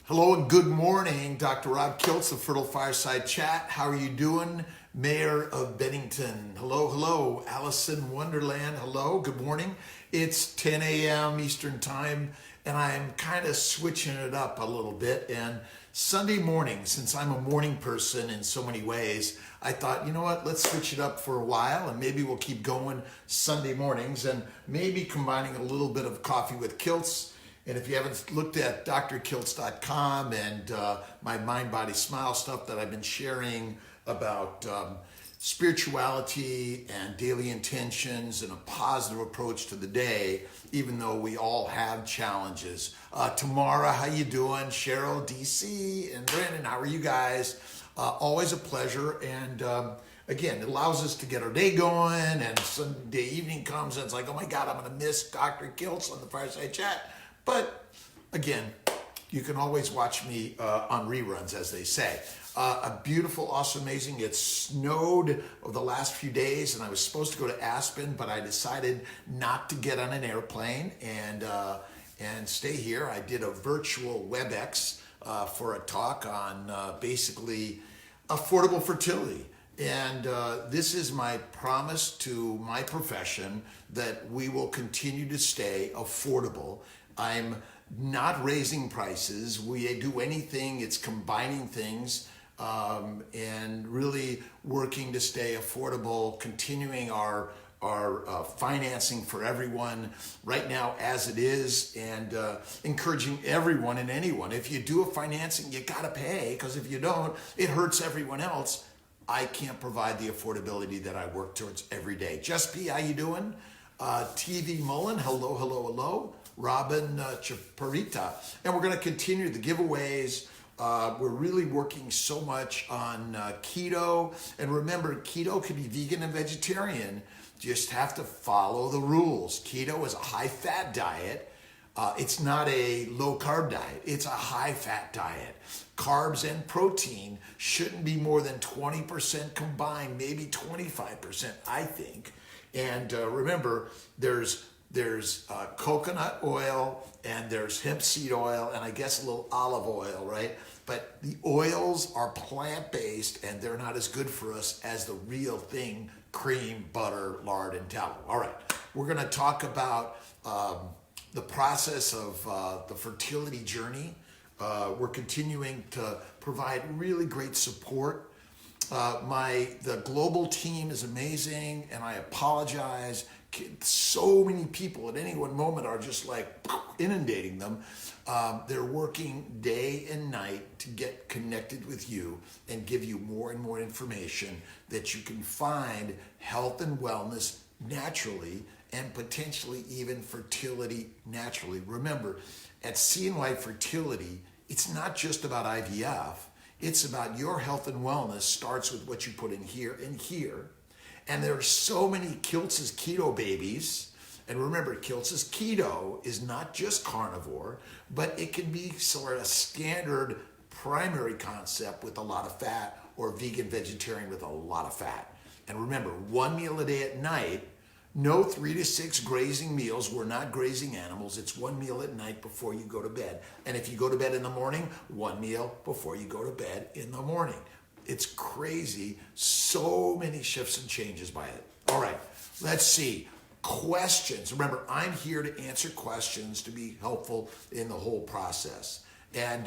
Hello and good morning, Dr. Rob Kiltz of Fertile Fireside Chat. How are you doing? Mayor of Bennington. Hello, hello. Allison Wonderland. Hello, good morning. It's 10 a.m. Eastern Time, and I'm kind of switching it up a little bit. And Sunday morning, since I'm a morning person in so many ways, I thought, you know what, let's switch it up for a while, and maybe we'll keep going Sunday mornings, and maybe combining a little bit of coffee with Kiltz. And if you haven't looked at drkiltz.com and my Mind, Body, Smile stuff that I've been sharing about spirituality and daily intentions and a positive approach to the day, even though we all have challenges. Tamara, how you doing? Cheryl, DC, and Brandon, how are you guys? Always a pleasure. And again, it allows us to get our day going, and Sunday evening comes and it's like, oh my God, I'm going to miss Dr. Kiltz on the Fireside Chat. But again, you can always watch me on reruns, as they say. A beautiful, awesome, amazing. It snowed over the last few days, and I was supposed to go to Aspen, but I decided not to get on an airplane and stay here. I did a virtual WebEx for a talk on basically affordable fertility. And this is my promise to my profession that we will continue to stay affordable. I'm not raising prices. We do anything, it's combining things and really working to stay affordable, continuing our financing for everyone right now as it is, and encouraging everyone and anyone. If you do a financing, you gotta pay, because if you don't, it hurts everyone else. I can't provide the affordability that I work towards every day. Just P, how you doing? TV Mullen, hello, hello, hello. Robin Chaparita. And we're going to continue the giveaways. We're really working so much on keto. And remember, keto can be vegan and vegetarian. You just have to follow the rules. Keto is a high-fat diet. It's not a low-carb diet. It's a high-fat diet. Carbs and protein shouldn't be more than 20% combined, maybe 25%, I think. And remember, there's coconut oil, and there's hemp seed oil, and I guess a little olive oil, right? But the oils are plant-based, and they're not as good for us as the real thing: cream, butter, lard, and tallow. All right, we're going to talk about the process of the fertility journey. We're continuing to provide really great support. The global team is amazing, and I apologize. So many people at any one moment are just like inundating them. They're working day and night to get connected with you and give you more and more information that you can find health and wellness naturally, and potentially even fertility naturally. Remember, at CNY Fertility, it's not just about IVF. It's about your health and wellness starts with what you put in here and here. And there are so many Kiltz's keto babies. And remember, Kiltz's keto is not just carnivore, but it can be sort of standard primary concept with a lot of fat, or vegan vegetarian with a lot of fat. And remember, one meal a day at night, no 3 to 6 grazing meals. We're not grazing animals. It's one meal at night before you go to bed. And if you go to bed in the morning, one meal before you go to bed in the morning. It's crazy. So many shifts and changes by it. All right, let's see. Questions. Remember, I'm here to answer questions, to be helpful in the whole process. And,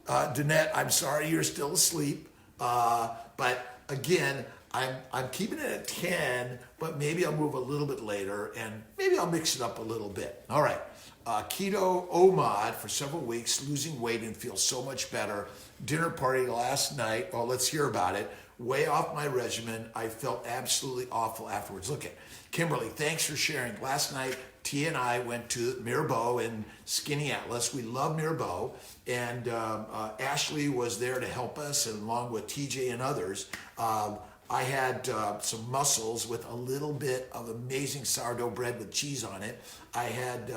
Danette, I'm sorry you're still asleep. But again, I'm keeping it at 10, but maybe I'll move a little bit later, and maybe I'll mix it up a little bit. All right. Keto OMOD for several weeks, losing weight and feel so much better. Dinner party last night. Oh, let's hear about it. Way off my regimen. I felt absolutely awful afterwards. Look at Kimberly. Thanks for sharing. Last night, T and I went to Mirabeau and Skinny Atlas. We love Mirabeau. And Ashley was there to help us, and along with TJ and others. I had some mussels with a little bit of amazing sourdough bread with cheese on it. I had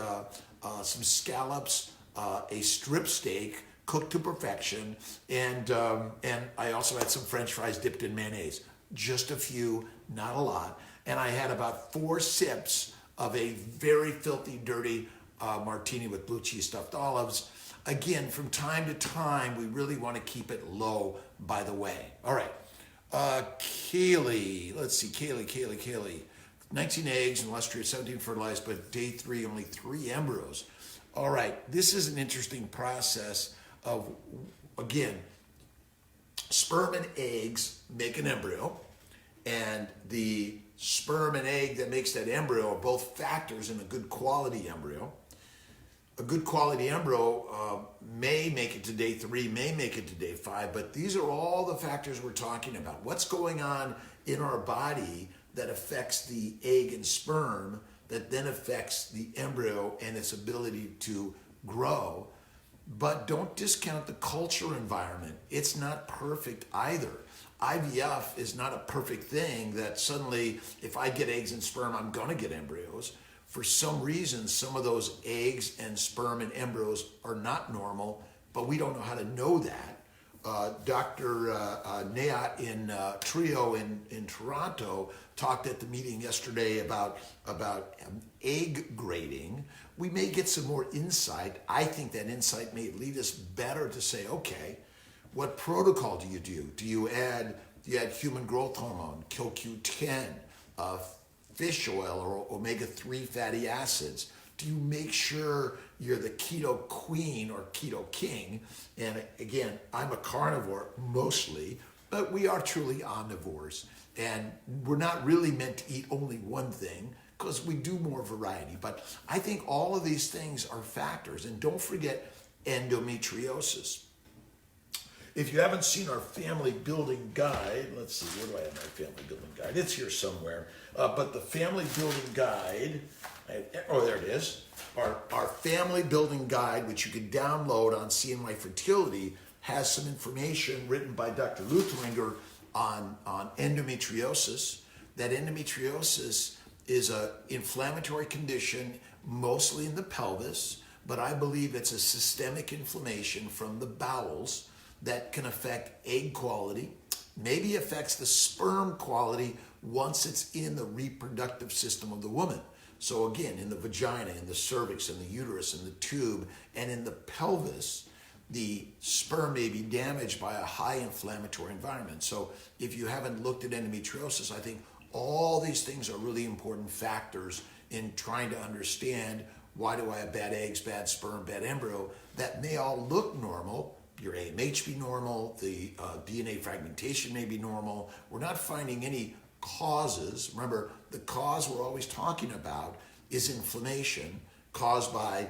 some scallops, a strip steak cooked to perfection, and I also had some French fries dipped in mayonnaise. Just a few, not a lot. And I had about 4 sips of a very filthy, dirty martini with blue cheese stuffed olives. again, from time to time, we really want to keep it low, by the way. All right. Kaylee, let's see, Kaylee. 19 eggs and illustrious 17 fertilized, but day 3, only 3 embryos. All right, this is an interesting process of, again, sperm and eggs make an embryo, and the sperm and egg that makes that embryo are both factors in a good quality embryo. A good quality embryo may make it to day 3, may make it to day 5, but these are all the factors we're talking about. What's going on in our body that affects the egg and sperm that then affects the embryo and its ability to grow. But don't discount the culture environment. It's not perfect either. IVF is not a perfect thing that suddenly, if I get eggs and sperm, I'm going to get embryos. For some reason, some of those eggs and sperm and embryos are not normal, but we don't know how to know that. Dr. Nayat in Trio in Toronto talked at the meeting yesterday about egg grading. We may get some more insight. I think that insight may lead us better to say, okay, what protocol do you do? Do you add human growth hormone, CoQ10, fish oil, or omega-3 fatty acids? Do you make sure you're the keto queen or keto king? And again, I'm a carnivore mostly, but we are truly omnivores. And we're not really meant to eat only one thing because we do more variety. But I think all of these things are factors. And don't forget endometriosis. If you haven't seen our family building guide, let's see, where do I have my family building guide? It's here somewhere. But the family building guide, there it is. Our family building guide, which you can download on CNY Fertility, has some information written by Dr. Lutheringer on endometriosis. That endometriosis is an inflammatory condition, mostly in the pelvis, but I believe it's a systemic inflammation from the bowels that can affect egg quality, maybe affects the sperm quality once it's in the reproductive system of the woman. So again, in the vagina, in the cervix, in the uterus, in the tube, and in the pelvis, the sperm may be damaged by a high inflammatory environment. So if you haven't looked at endometriosis, I think all these things are really important factors in trying to understand, why do I have bad eggs, bad sperm, bad embryo, that may all look normal. Your AMH be normal, the DNA fragmentation may be normal. We're not finding any causes. Remember, the cause we're always talking about is inflammation caused by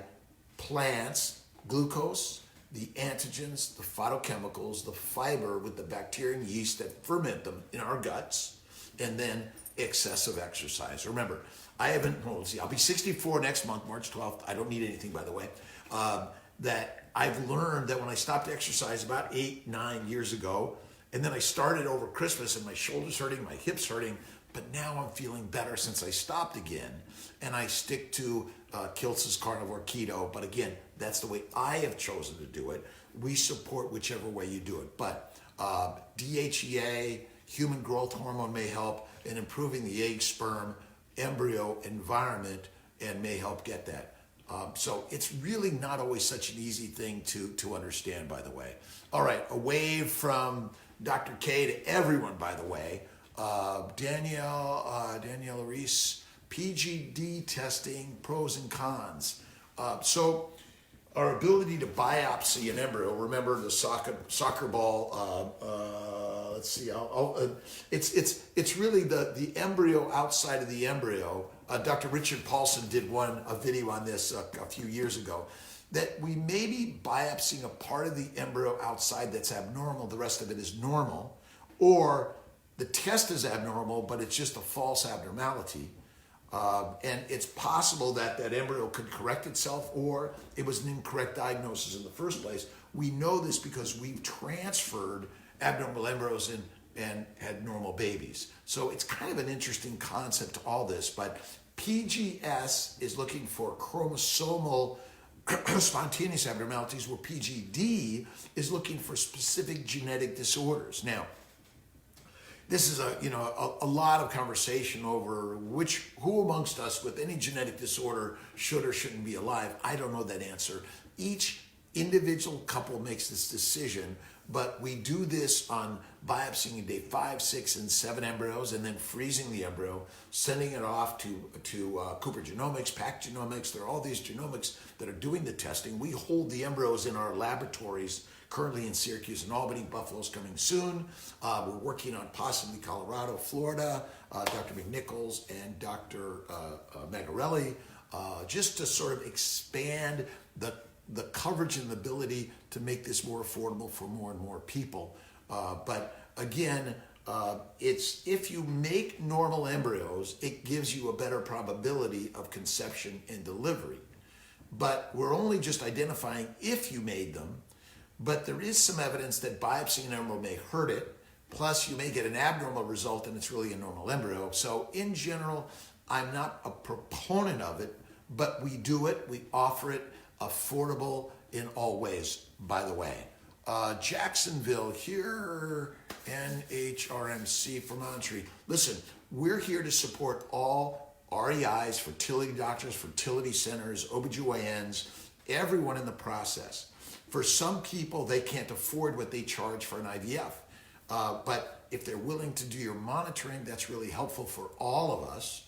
plants, glucose, the antigens, the phytochemicals, the fiber with the bacteria and yeast that ferment them in our guts, and then excessive exercise. Remember, I'll be 64 next month, March 12th. I don't need anything, by the way. That I've learned that when I stopped exercise about 8-9 years ago, and then I started over Christmas and my shoulders hurting, my hips hurting, but now I'm feeling better since I stopped again. And I stick to Kiltz's carnivore keto, but again, that's the way I have chosen to do it. We support whichever way you do it. But DHEA, human growth hormone may help in improving the egg, sperm, embryo environment and may help get that. So it's really not always such an easy thing to understand, by the way. All right, a wave from Dr. K to everyone, by the way. Danielle Reese, PGD testing, pros and cons. So our ability to biopsy an embryo, remember the soccer ball, let's see, it's really the embryo outside of the embryo. Dr. Richard Paulson did a video on this a few years ago, that we may be biopsying a part of the embryo outside that's abnormal, the rest of it is normal, or the test is abnormal, but it's just a false abnormality. And it's possible that embryo could correct itself, or it was an incorrect diagnosis in the first place. We know this because we've transferred abnormal embryos and had normal babies. So it's kind of an interesting concept to all this, but PGS is looking for chromosomal spontaneous abnormalities, where PGD is looking for specific genetic disorders. Now, this is a lot of conversation over who amongst us with any genetic disorder should or shouldn't be alive. I don't know that answer. Each individual couple makes this decision, but we do this on biopsying day 5, 6, and 7 embryos, and then freezing the embryo, sending it off to Cooper Genomics, Pack Genomics. There are all these genomics that are doing the testing. We hold the embryos in our laboratories, currently in Syracuse and Albany. Buffalo's coming soon. We're working on possibly Colorado, Florida, Dr. McNichols and Dr. Magarelli, just to sort of expand the coverage and the ability to make this more affordable for more and more people. But again, it's if you make normal embryos, it gives you a better probability of conception and delivery. But we're only just identifying if you made them. But there is some evidence that biopsying an embryo may hurt it. Plus, you may get an abnormal result and it's really a normal embryo. So in general, I'm not a proponent of it, but we do it, we offer it, affordable in all ways, by the way. Jacksonville here, NHRMC for Montreal. Listen, we're here to support all REIs, fertility doctors, fertility centers, OBGYNs, everyone in the process. For some people, they can't afford what they charge for an IVF. But if they're willing to do your monitoring, that's really helpful for all of us.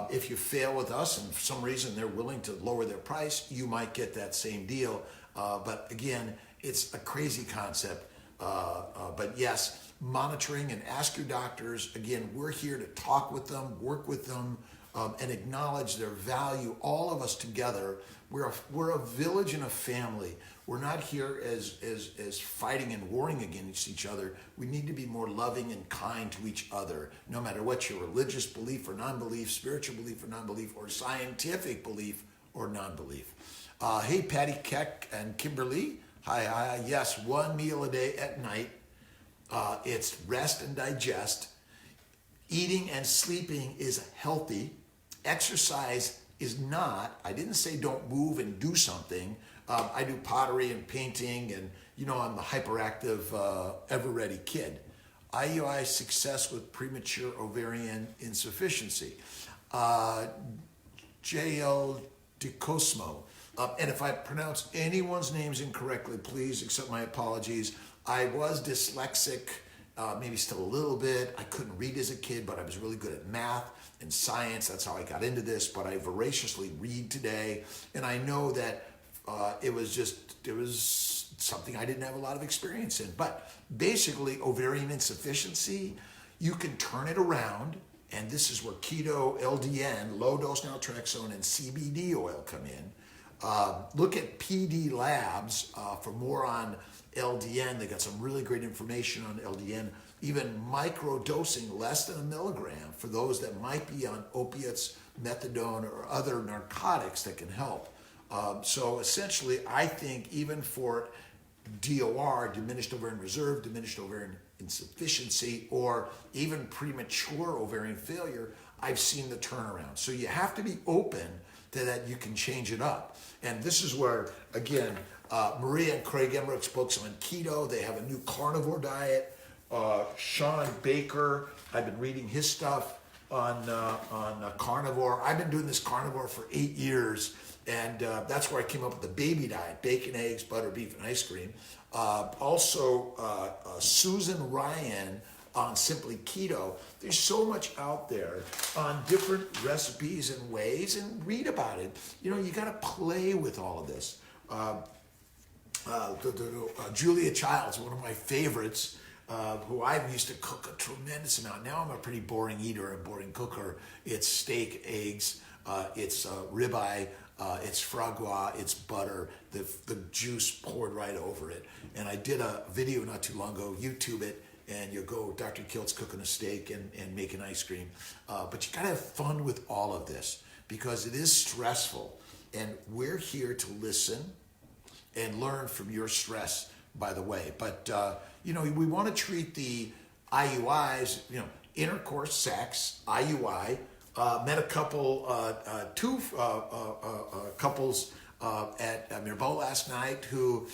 If you fail with us and for some reason they're willing to lower their price, you might get that same deal. But again, it's a crazy concept. But yes, monitoring and ask your doctors. Again, we're here to talk with them, work with them, and acknowledge their value. All of us together, we're a village and a family. We're not here as fighting and warring against each other. We need to be more loving and kind to each other, no matter what your religious belief or non-belief, spiritual belief or non-belief, or scientific belief or non-belief. Hey, Patty Keck and Kimberly. Hi. Yes, one meal a day at night. It's rest and digest. Eating and sleeping is healthy. Exercise is not. I didn't say don't move and do something. I do pottery and painting, and I'm the hyperactive, ever-ready kid. IUI success with premature ovarian insufficiency. JL DeCosmo. And if I pronounce anyone's names incorrectly, please accept my apologies. I was dyslexic, maybe still a little bit. I couldn't read as a kid, but I was really good at math and science. That's how I got into this, but I voraciously read today. And I know that it was something I didn't have a lot of experience in. But basically, ovarian insufficiency, you can turn it around. And this is where keto, LDN, low-dose naltrexone, and CBD oil come in. Look at PD Labs for more on LDN. They got some really great information on LDN. Even micro-dosing less than 1 milligram for those that might be on opiates, methadone, or other narcotics that can help. So essentially, I think even for DOR, diminished ovarian reserve, diminished ovarian insufficiency, or even premature ovarian failure, I've seen the turnaround. So you have to be open to that. You can change it up. And this is where, again, Maria and Craig Emmerich's books on keto, they have a new carnivore diet. Sean Baker, I've been reading his stuff on carnivore. I've been doing this carnivore for 8 years. And that's where I came up with the baby diet: bacon, eggs, butter, beef, and ice cream. Also, Susan Ryan on Simply Keto. There's so much out there on different recipes and ways, and read about it. You got to play with all of this. Julia Childs, one of my favorites, who I used to cook a tremendous amount. Now I'm a pretty boring eater and boring cooker. It's steak, eggs, it's ribeye, it's foie gras, it's butter, the juice poured right over it. And I did a video not too long ago, YouTube it, and you'll go Dr. Kiltz cooking a steak and making ice cream. But you gotta have fun with all of this because it is stressful. And we're here to listen and learn from your stress, by the way. But, we wanna treat the IUIs, intercourse, sex, IUI. Met a couple, two couples at Mirbeau last night who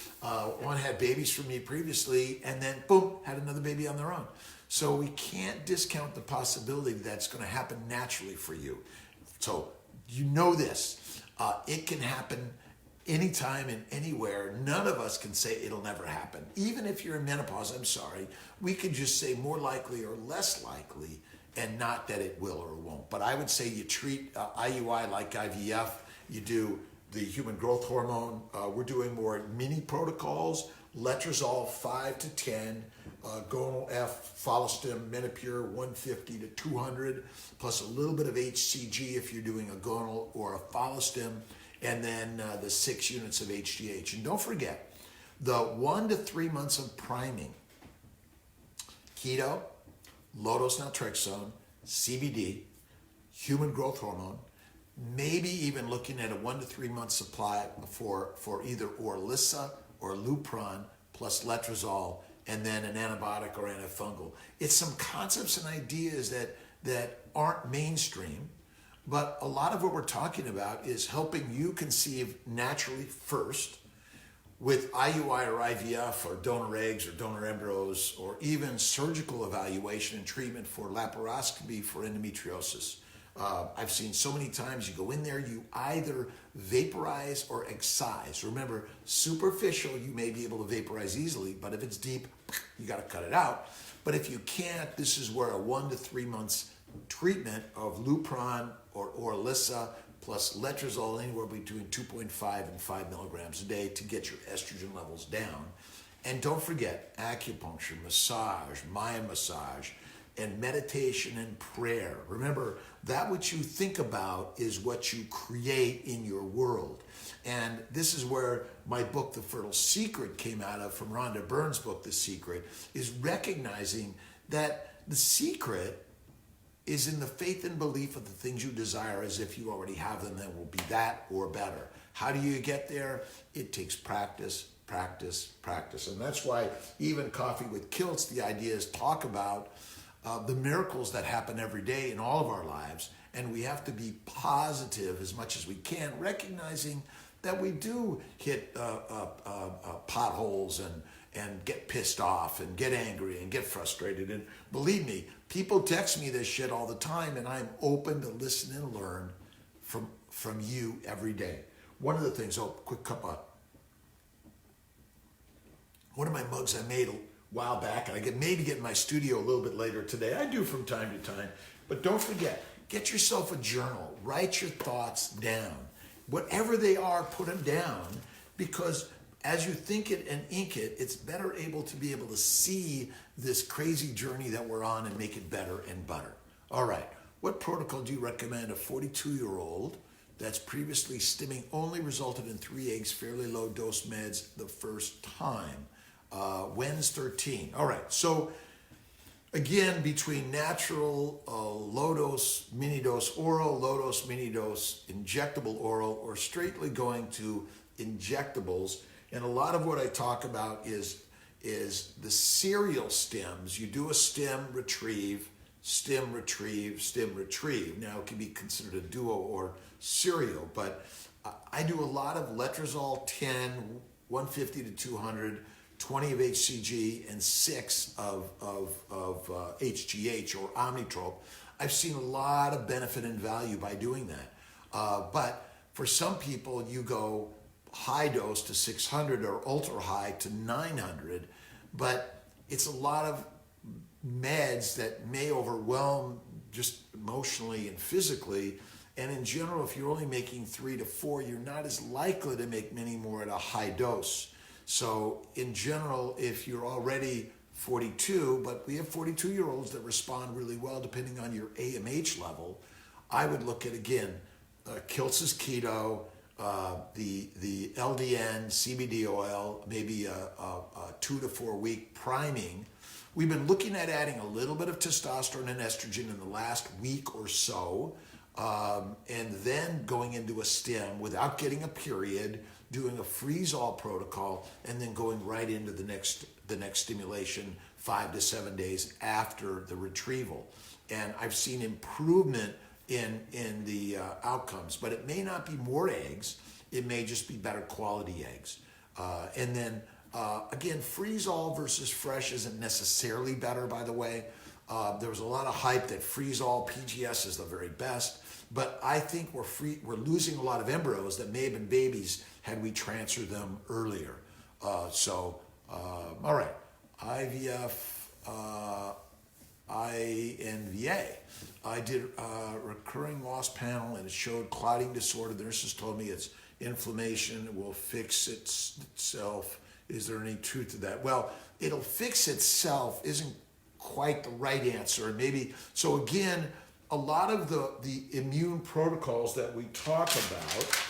one had babies from me previously and then boom, had another baby on their own. So we can't discount the possibility that's going to happen naturally for you. So this, it can happen anytime and anywhere. None of us can say it'll never happen. Even if you're in menopause, I'm sorry, we could just say more likely or less likely, and not that it will or won't. But I would say you treat IUI like IVF. You do the human growth hormone. We're doing more mini protocols, letrozole 5 to 10, gonal F, follistim, Menopur 150 to 200, plus a little bit of HCG if you're doing a gonal or a follistim, and then the 6 units of HGH. And don't forget, the 1 to 3 months of priming, keto, low-dose naltrexone, CBD, human growth hormone, maybe even looking at a 1 to 3 month supply for either Orlissa or Lupron plus letrozole, and then an antibiotic or antifungal. It's some concepts and ideas that aren't mainstream, but a lot of what we're talking about is helping you conceive naturally first with IUI or IVF or donor eggs or donor embryos, or even surgical evaluation and treatment for laparoscopy for endometriosis. I've seen so many times you go in there, you either vaporize or excise. Remember, superficial, you may be able to vaporize easily, but if it's deep, you got to cut it out. But if you can't, this is where a 1 to 3 months treatment of Lupron or Orlissa plus letrozole, anywhere between 2.5 and 5 milligrams a day to get your estrogen levels down. And don't forget acupuncture, massage, Maya massage, and meditation and prayer. Remember, that what you think about is what you create in your world. And this is where my book, The Fertile Secret, came out of, from Rhonda Byrne's book, The Secret, is recognizing that the secret is in the faith and belief of the things you desire, as if you already have them, then will be that or better. How do you get there? It takes practice, practice, practice. And that's why even Coffee with Kiltz, the idea is talk about the miracles that happen every day in all of our lives. And we have to be positive as much as we can, recognizing that we do hit potholes and get pissed off and get angry and get frustrated. And believe me, people text me this shit all the time, and I'm open to listen and learn from you every day. One of the things, quick cup of, one of my mugs I made a while back, and I maybe get in my studio a little bit later today. I do from time to time. But don't forget, get yourself a journal. Write your thoughts down. Whatever they are, put them down, because as you think it and ink it, it's better able to be able to see this crazy journey that we're on and make it better and better. All right, what protocol do you recommend a 42-year-old that's previously stimming only resulted in 3 eggs, fairly low dose meds the first time? When's 13? All right, so again, between natural, low-dose, mini-dose oral, low-dose, mini-dose injectable oral, or straightly going to injectables, and a lot of what I talk about is the serial stems. You do a stem, retrieve, stem, retrieve, stem, retrieve. Now, it can be considered a duo or serial, but I do a lot of letrozole 10, 150 to 200, 20 of HCG, and 6 of HGH or Omnitrope. I've seen a lot of benefit and value by doing that. But for some people, you go high dose to 600 or ultra high to 900, but it's a lot of meds that may overwhelm just emotionally and physically. And in general, if you're only making 3 to 4, you're not as likely to make many more at a high dose. So in general, if you're already 42, but we have 42-year-olds that respond really well depending on your AMH level, I would look at, again, Kiltz's Keto, the LDN, CBD oil, maybe a 2 to 4 week priming. We've been looking at adding a little bit of testosterone and estrogen in the last week or so, and then going into a stem without getting a period, doing a freeze-all protocol, and then going right into the next stimulation 5 to 7 days after the retrieval. And I've seen improvement in the outcomes, but it may not be more eggs. It may just be better quality eggs. And then again, freeze-all versus fresh isn't necessarily better, by the way. There was a lot of hype that freeze-all PGS is the very best, but I think we're losing a lot of embryos that may have been babies had we transferred them earlier. All right, IVF, INVA. I did a recurring loss panel and it showed clotting disorder. The nurses told me it's inflammation, it will fix itself. Is there any truth to that? Well, it'll fix itself isn't quite the right answer. Maybe, so again, a lot of the immune protocols that we talk about,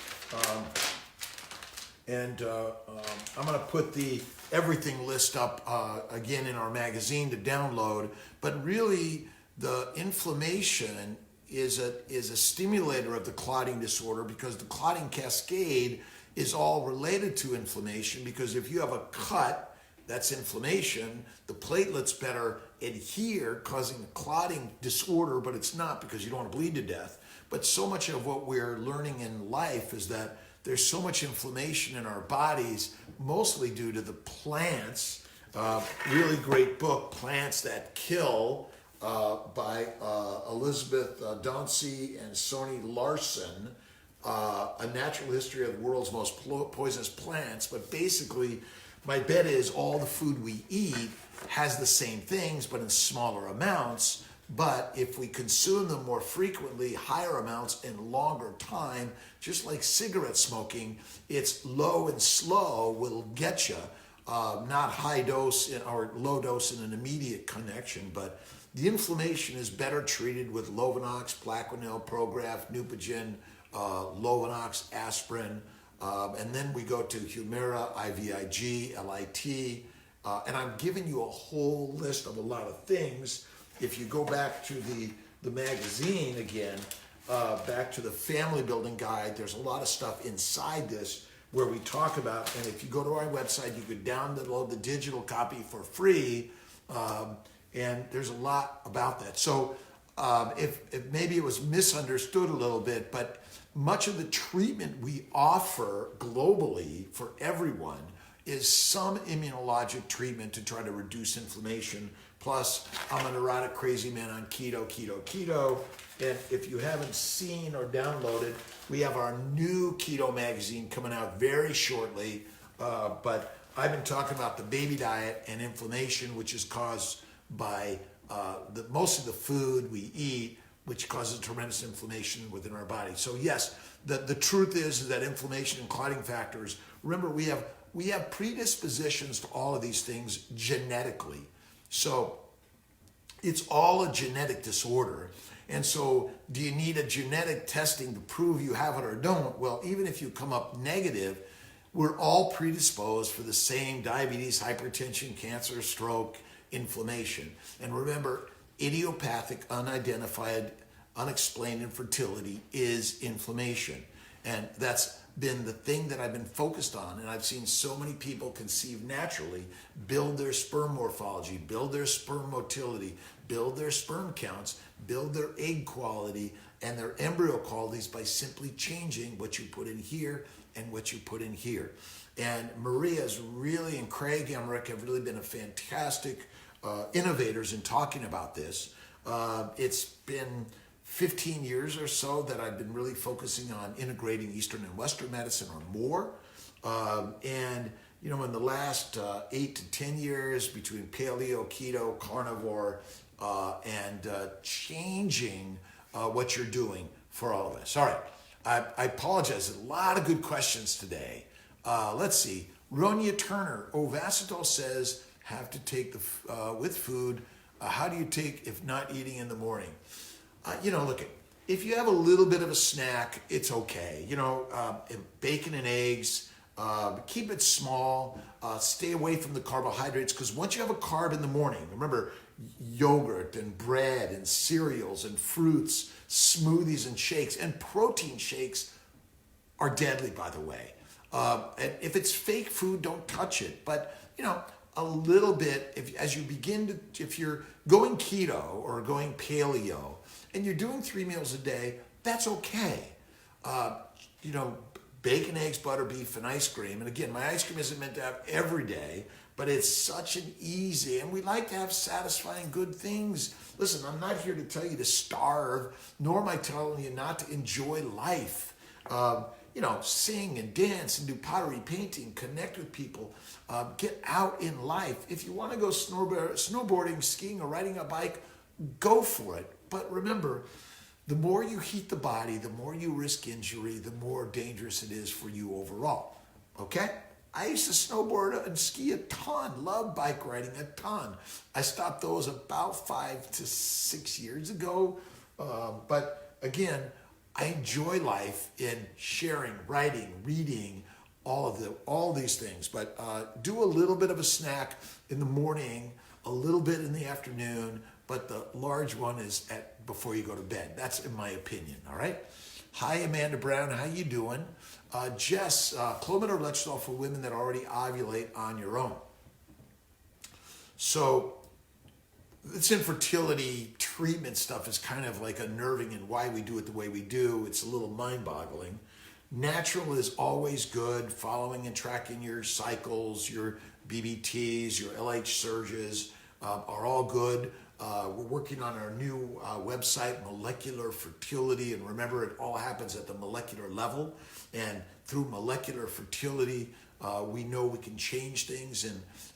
I'm going to put the everything list up again in our magazine to download, but really the inflammation is a stimulator of the clotting disorder, because the clotting cascade is all related to inflammation, because if you have a cut, that's inflammation, the platelets better adhere, causing a clotting disorder, but it's not, because you don't want to bleed to death. But so much of what we're learning in life is that there's so much inflammation in our bodies, mostly due to the plants. Really great book, Plants That Kill, by Elizabeth Dauncey and Sony Larson, A Natural History of the World's Most Poisonous Plants. But basically, my bet is all the food we eat has the same things, but in smaller amounts. But if we consume them more frequently, higher amounts in longer time, just like cigarette smoking, it's low and slow will get you, not high dose or low dose in an immediate connection. But the inflammation is better treated with Lovenox, Plaquenil, Prograf, Neupogen, Lovenox, aspirin, and then we go to Humira, IVIG, LIT, and I'm giving you a whole list of a lot of things. If you go back to the magazine again, back to the family building guide, there's a lot of stuff inside this where we talk about, and if you go to our website, you could download the digital copy for free, and there's a lot about that. So if maybe it was misunderstood a little bit, but much of the treatment we offer globally for everyone is some immunologic treatment to try to reduce inflammation. Plus, I'm a neurotic crazy man on keto. And if you haven't seen or downloaded, we have our new keto magazine coming out very shortly. But I've been talking about the baby diet and inflammation, which is caused by most of the food we eat, which causes tremendous inflammation within our body. So yes, the truth is that inflammation and clotting factors, remember we have predispositions to all of these things genetically. So it's all a genetic disorder. And so do you need a genetic testing to prove you have it or don't? Well, even if you come up negative, we're all predisposed for the same diabetes, hypertension, cancer, stroke, inflammation. And remember, idiopathic, unidentified, unexplained infertility is inflammation. And that's been the thing that I've been focused on. And I've seen so many people conceive naturally, build their sperm morphology, build their sperm motility, build their sperm counts, build their egg quality and their embryo qualities by simply changing what you put in here and what you put in here. And Maria's really, and Craig Emmerich have really been a fantastic innovators in talking about this. It's been 15 years or so that I've been really focusing on integrating Eastern and Western medicine or more. And, you know, in the last 8 to 10 years between paleo, keto, carnivore, and changing what you're doing for all of us. All right, I apologize. A lot of good questions today. Let's see. Ronya Turner, Ovacetol says have to take with food. How do you take if not eating in the morning? You know, look, if you have a little bit of a snack, it's okay. You know, bacon and eggs, keep it small, stay away from the carbohydrates, because once you have a carb in the morning, remember, yogurt and bread and cereals and fruits, smoothies and shakes, and protein shakes are deadly, by the way. And if it's fake food, don't touch it. But, you know, a little bit, if you're going keto or going paleo, and you're doing 3 meals a day, that's okay. You know, bacon, eggs, butter, beef, and ice cream. And again, my ice cream isn't meant to have every day, but it's such an easy, and we like to have satisfying good things. Listen, I'm not here to tell you to starve, nor am I telling you not to enjoy life. sing and dance and do pottery, painting, connect with people, get out in life. If you want to go snowboarding, skiing, or riding a bike, go for it. But remember, the more you heat the body, the more you risk injury, the more dangerous it is for you overall. Okay? I used to snowboard and ski a ton, love bike riding a ton. I stopped those about 5 to 6 years ago. But again, I enjoy life in sharing, writing, reading, all these things. But do a little bit of a snack in the morning, a little bit in the afternoon, but the large one is before you go to bed. That's in my opinion, all right? Hi, Amanda Brown. How you doing? Jess, Clomid or letrozole for women that already ovulate on your own. So this infertility treatment stuff is kind of like unnerving, and why we do it the way we do. It's a little mind-boggling. Natural is always good. Following and tracking your cycles, your BBTs, your LH surges are all good. We're working on our new website, Molecular Fertility, and remember, it all happens at the molecular level. And through molecular fertility, we know we can change things.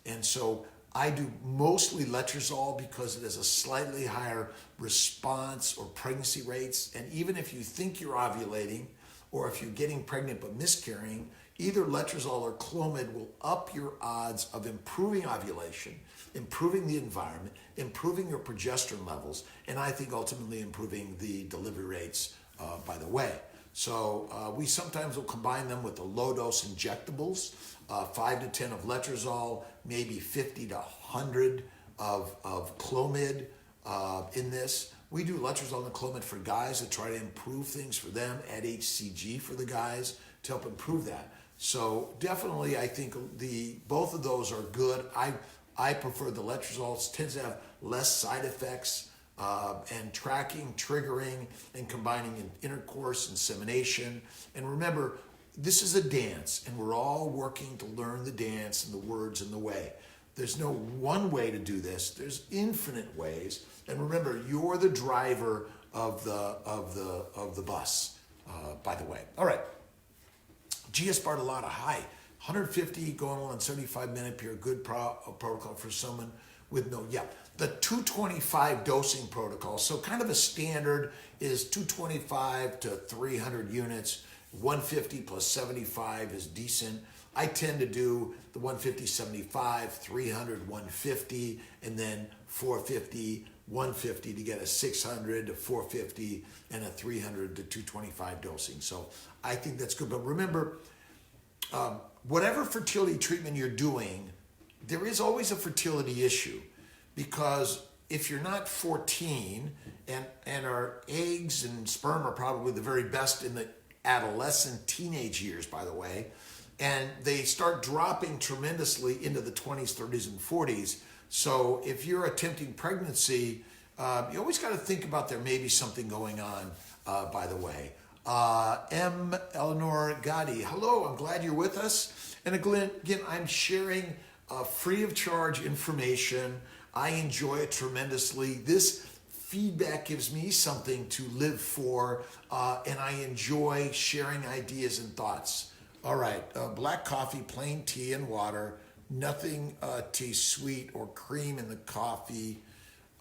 And so I do mostly letrozole because it has a slightly higher response or pregnancy rates. And even if you think you're ovulating, or if you're getting pregnant but miscarrying, either letrozole or Clomid will up your odds of improving ovulation, improving the environment, improving your progesterone levels, and I think ultimately improving the delivery rates, by the way. So we sometimes will combine them with the low-dose injectables, 5 to 10 of letrozole, maybe 50 to 100 of Clomid in this. We do letrozole and Clomid for guys to try to improve things for them, add HCG for the guys to help improve that. So definitely I think both of those are good. I prefer the letrozole. It tends to have less side effects, and tracking, triggering, and combining in intercourse, insemination. And remember, this is a dance, and we're all working to learn the dance and the words and the way. There's no one way to do this. There's infinite ways. And remember, you're the driver of the bus, by the way. All right. GS Bartolotta, hi. 150 going on 75-minute period, good protocol for someone with no, yeah. The 225 dosing protocol, so kind of a standard is 225 to 300 units. 150 plus 75 is decent. I tend to do the 150, 75, 300, 150, and then 450, 150 to get a 600 to 450 and a 300 to 225 dosing. So I think that's good. But remember, whatever fertility treatment you're doing, there is always a fertility issue, because if you're not 14 and our eggs and sperm are probably the very best in the adolescent teenage years, by the way, and they start dropping tremendously into the 20s, 30s, and 40s. So if you're attempting pregnancy, you always got to think about there may be something going on, by the way. M. Eleanor Gotti, hello, I'm glad you're with us. And again, I'm sharing free of charge information. I enjoy it tremendously. This feedback gives me something to live for, and I enjoy sharing ideas and thoughts. All right, black coffee, plain tea and water, nothing tea sweet or cream in the coffee.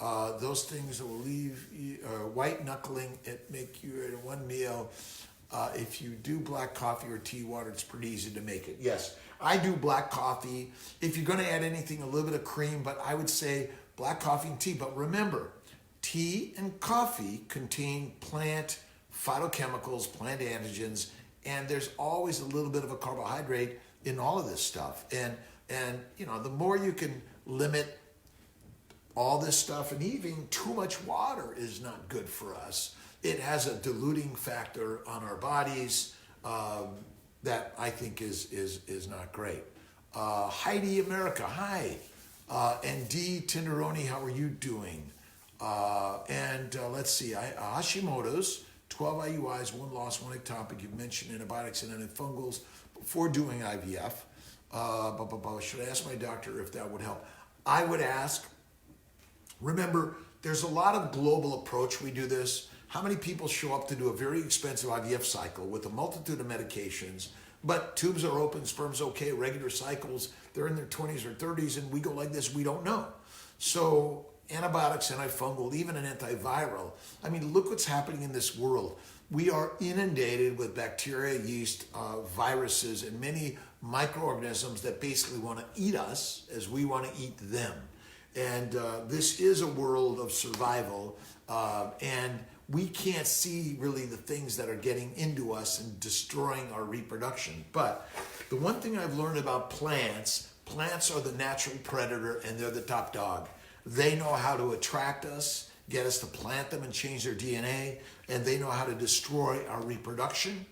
Those things will leave you, white knuckling, it make you in one meal. If you do black coffee or tea water, it's pretty easy to make it. Yes, I do black coffee. If you're gonna add anything, a little bit of cream, but I would say black coffee and tea. But remember, tea and coffee contain plant phytochemicals, plant antigens, and there's always a little bit of a carbohydrate in all of this stuff. And the more you can limit all this stuff, and even too much water is not good for us. It has a diluting factor on our bodies that I think is not great. Heidi America, hi. And D Tenderoni, how are you doing? Let's see, Hashimoto's, 12 IUIs, 1 loss, 1 ectopic. You've mentioned antibiotics and antifungals before doing IVF. Should I ask my doctor if that would help? I would ask. Remember, there's a lot of global approach we do this. How many people show up to do a very expensive IVF cycle with a multitude of medications, but tubes are open, sperm's okay, regular cycles, they're in their 20s or 30s, and we go like this, we don't know. So antibiotics, antifungal, even an antiviral. I mean, look what's happening in this world. We are inundated with bacteria, yeast, viruses, and many microorganisms that basically want to eat us as we want to eat them. And this is a world of survival, and we can't see really the things that are getting into us and destroying our reproduction. But the one thing I've learned about plants are the natural predator, and they're the top dog. They know how to attract us, get us to plant them and change their DNA, and they know how to destroy our reproduction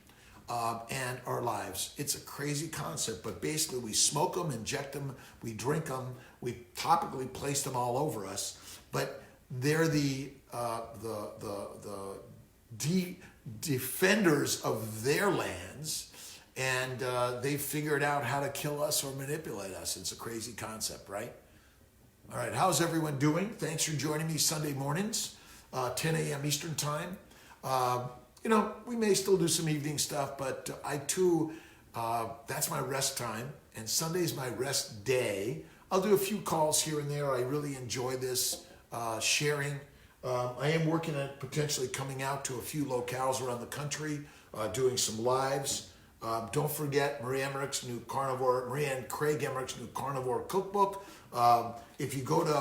and our lives. It's a crazy concept, but basically we smoke them, inject them, we drink them, we topically place them all over us, but they're the defenders of their lands, and they figured out how to kill us or manipulate us. It's a crazy concept, right? All right, how's everyone doing? Thanks for joining me Sunday mornings, 10 a.m. Eastern time. You know, we may still do some evening stuff, but I too, that's my rest time, and Sunday's my rest day. I'll do a few calls here and there. I really enjoy this sharing. I am working at potentially coming out to a few locales around the country, doing some lives. Don't forget Maria and Craig Emmerich's new carnivore cookbook. If you go to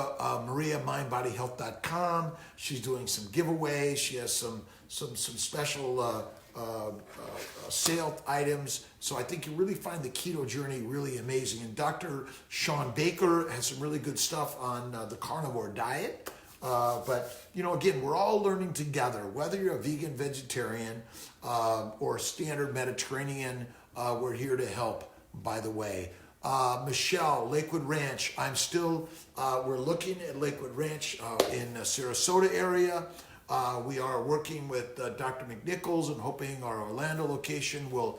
mariamindbodyhealth.com, she's doing some giveaways. She has some special sale items. So I think you really find the keto journey really amazing. And Dr. Sean Baker has some really good stuff on the carnivore diet. But, you know, again, we're all learning together, whether you're a vegan, vegetarian, or standard Mediterranean, we're here to help, by the way. Michelle, Lakewood Ranch, we're looking at Lakewood Ranch in the Sarasota area. We are working with Dr. McNichols and hoping our Orlando location will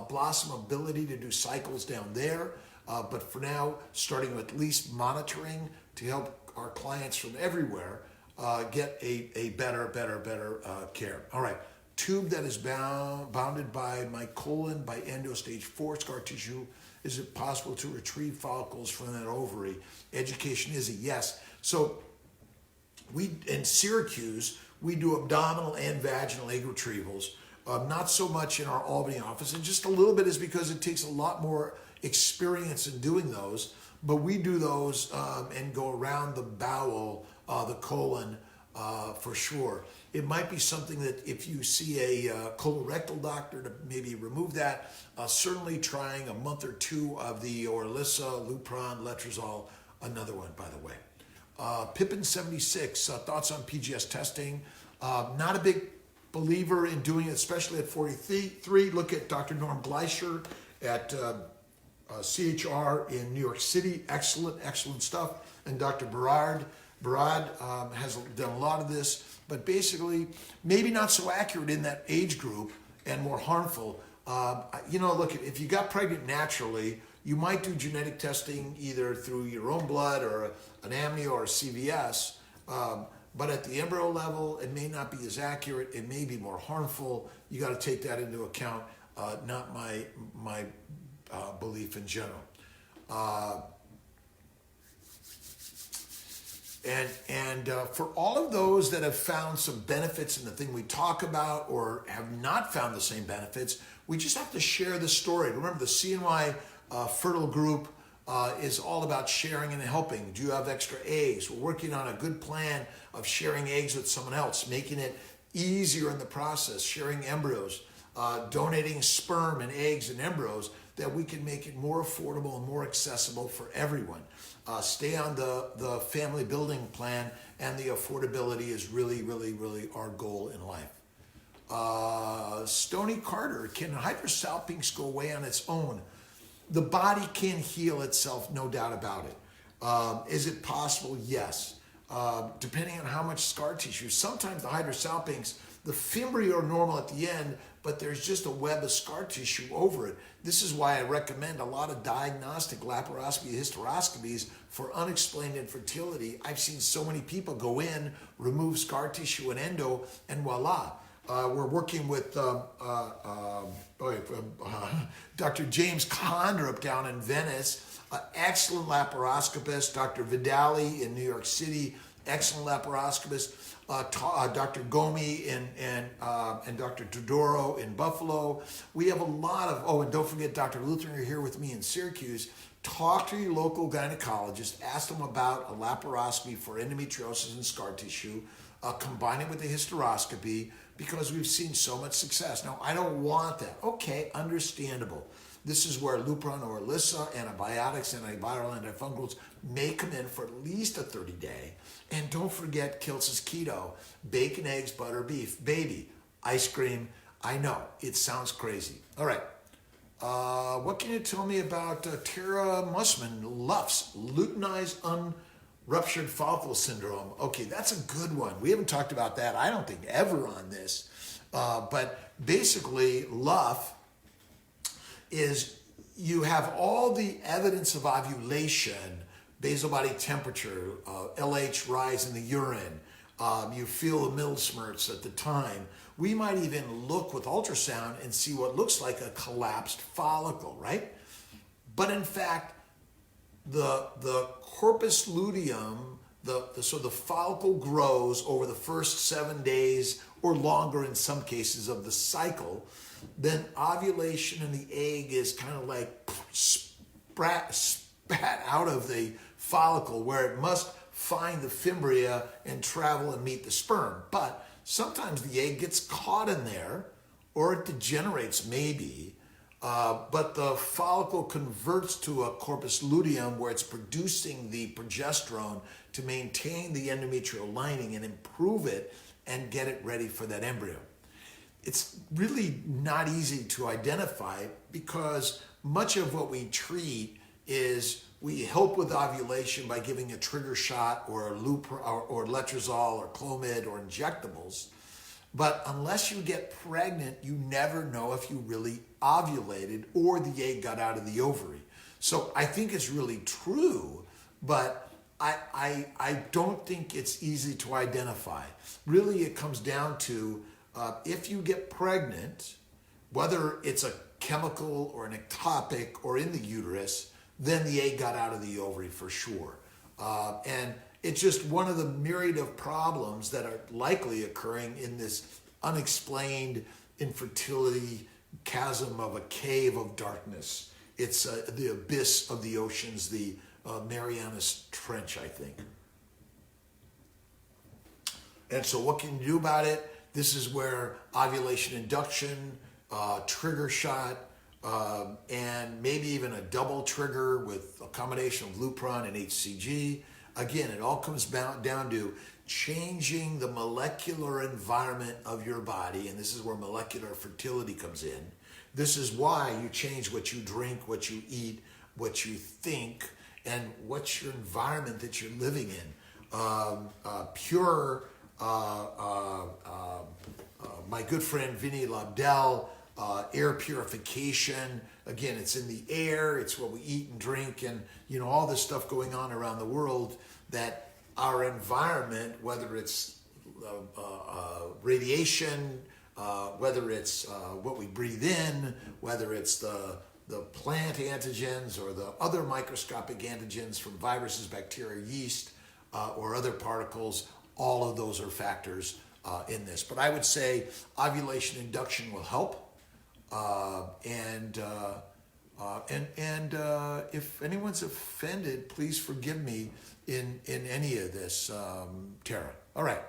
blossom ability to do cycles down there. But for now, starting with at least monitoring to help our clients from everywhere get a better care. All right, tube that is bounded by my colon by endo stage 4 scar tissue. Is it possible to retrieve follicles from that ovary? Education is a yes. So we in Syracuse, we do abdominal and vaginal egg retrievals. Not so much in our Albany office, and just a little bit is because it takes a lot more experience in doing those. But we do those and go around the bowel, the colon, for sure. It might be something that if you see a colorectal doctor to maybe remove that, certainly trying a month or two of the Orlissa, Lupron, Letrozole, another one, by the way. Pippin76, thoughts on Pgs testing. Not a big believer in doing it, especially at 43. Look at Dr. Norm Gleischer at CHR in New York City. Excellent stuff. And Dr. Barad has done a lot of this, but basically maybe not so accurate in that age group and more harmful. You know, look, if you got pregnant naturally, you might do genetic testing either through your own blood or an amnio or a CVS, but at the embryo level, it may not be as accurate. It may be more harmful. You got to take that into account. Not my belief in general. And for all of those that have found some benefits in the thing we talk about or have not found the same benefits, we just have to share the story. Remember, the CNY Fertile Group is all about sharing and helping. Do you have extra eggs? We're working on a good plan of sharing eggs with someone else, making it easier in the process, sharing embryos, donating sperm and eggs and embryos, that we can make it more affordable and more accessible for everyone. Stay on the family building plan, and the affordability is really our goal in life. Stony Carter, can hypersalpinx go away on its own? The body can heal itself, no doubt about it. Is it possible? Yes. Depending on how much scar tissue. Sometimes the hypersalpinx, The fimbria are normal at the end, but there's just a web of scar tissue over it. This is why I recommend a lot of diagnostic laparoscopy, hysteroscopies for unexplained infertility. I've seen so many people go in, remove scar tissue and endo, and voila. We're working with Dr. James Condrup down in Venice, excellent laparoscopist. Dr. Vidali in New York City, excellent laparoscopist. Dr. Gomi and Dr. Todoro in Buffalo. We have a lot of, and don't forget Dr. Lutheran here with me in Syracuse. Talk to your local gynecologist, ask them about a laparoscopy for endometriosis and scar tissue, combine it with a hysteroscopy, because we've seen so much success. Now, I don't want that. Okay, understandable. This is where Lupron or Alyssa, antibiotics, antiviral, antifungals may come in for at least a 30-day. And don't forget Kiltz's Keto, bacon, eggs, butter, beef, baby, ice cream. I know, it sounds crazy. All right. What can you tell me about Tara Mussman, LUFS, luteinized unruptured follicle syndrome? Okay, that's a good one. We haven't talked about that, I don't think, ever on this. But basically, LUF is you have all the evidence of ovulation, basal body temperature, LH rise in the urine, you feel the middle smirts at the time. We might even look with ultrasound and see what looks like a collapsed follicle, right? But in fact, the corpus luteum, so the follicle grows over the first 7 days or longer in some cases of the cycle. Then ovulation in the egg is kind of like spat out of the follicle, where it must find the fimbria and travel and meet the sperm. But sometimes the egg gets caught in there, or it degenerates maybe, but the follicle converts to a corpus luteum where it's producing the progesterone to maintain the endometrial lining and improve it and get it ready for that embryo. It's really not easy to identify, because much of what we treat is we help with ovulation by giving a trigger shot or a or letrozole or Clomid or injectables. But unless you get pregnant, you never know if you really ovulated or the egg got out of the ovary. So I think it's really true, but I don't think it's easy to identify. Really, it comes down to if you get pregnant, whether it's a chemical or an ectopic or in the uterus, then the egg got out of the ovary for sure. And it's just one of the myriad of problems that are likely occurring in this unexplained infertility chasm of a cave of darkness. It's the abyss of the oceans, the Marianas Trench, I think. And so what can you do about it? This is where ovulation induction, trigger shot, and maybe even a double trigger with a combination of Lupron and HCG. Again, it all comes down to changing the molecular environment of your body, and this is where molecular fertility comes in. This is why you change what you drink, what you eat, what you think, and what's your environment that you're living in. My good friend Vinny Lobdell, air purification. Again, it's in the air, it's what we eat and drink, and all this stuff going on around the world, that our environment, whether it's radiation, whether it's what we breathe in, whether it's the plant antigens or the other microscopic antigens from viruses, bacteria, yeast, or other particles, all of those are factors in this. But I would say ovulation induction will help. And if anyone's offended, please forgive me in any of this, Tara. All right.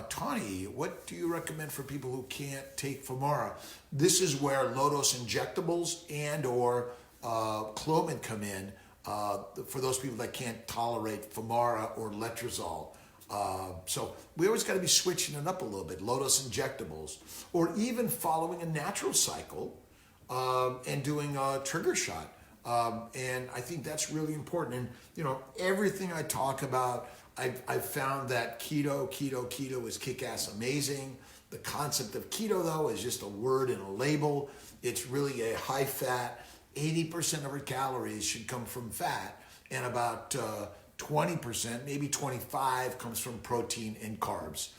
Tawny, what do you recommend for people who can't take Femara? This is where low-dose injectables and or Clomid come in for those people that can't tolerate Femara or letrozole. So we always got to be switching it up a little bit, low-dose injectables, or even following a natural cycle and doing a trigger shot. And I think that's really important. And, everything I talk about, I've found that keto is kick-ass amazing. The concept of keto, though, is just a word and a label. It's really a high fat. 80% of our calories should come from fat, and about 20%, maybe 25, comes from protein and carbs.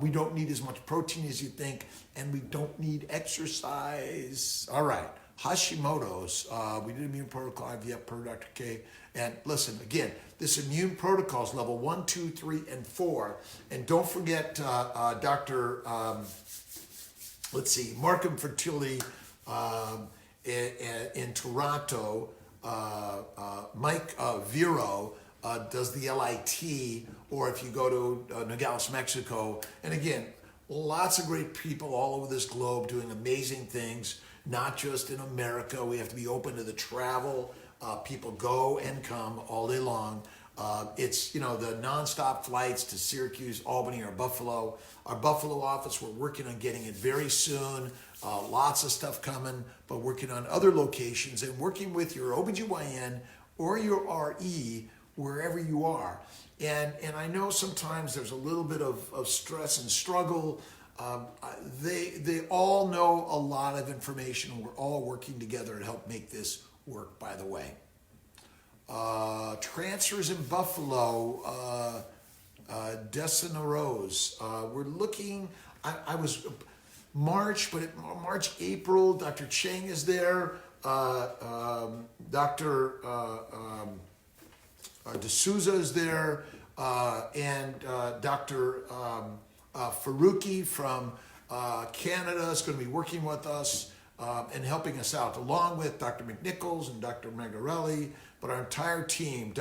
We don't need as much protein as you think, and we don't need exercise. All right, Hashimoto's. We did immune protocol IVF per Dr. K. And listen, again, this immune protocol is level 1, 2, 3, and 4. And don't forget Dr. Markham Fertility in Toronto. Mike Vero does the LIT, or if you go to Nogales, Mexico. And again, lots of great people all over this globe doing amazing things, not just in America. We have to be open to the travel. People go and come all day long. It's, the nonstop flights to Syracuse, Albany, or Buffalo. Our Buffalo office, we're working on getting it very soon. Lots of stuff coming, but working on other locations and working with your OBGYN or your RE wherever you are. And I know sometimes there's a little bit of stress and struggle. They all know a lot of information, and we're all working together to help make this work, by the way. Transfers in Buffalo, Desina Rose. We're looking, I was March, but March, April, Dr. Cheng is there. Dr. D'Souza is there, and Dr. Faruqi from Canada is going to be working with us and helping us out, along with Dr. McNichols and Dr. Magarelli, but our entire team.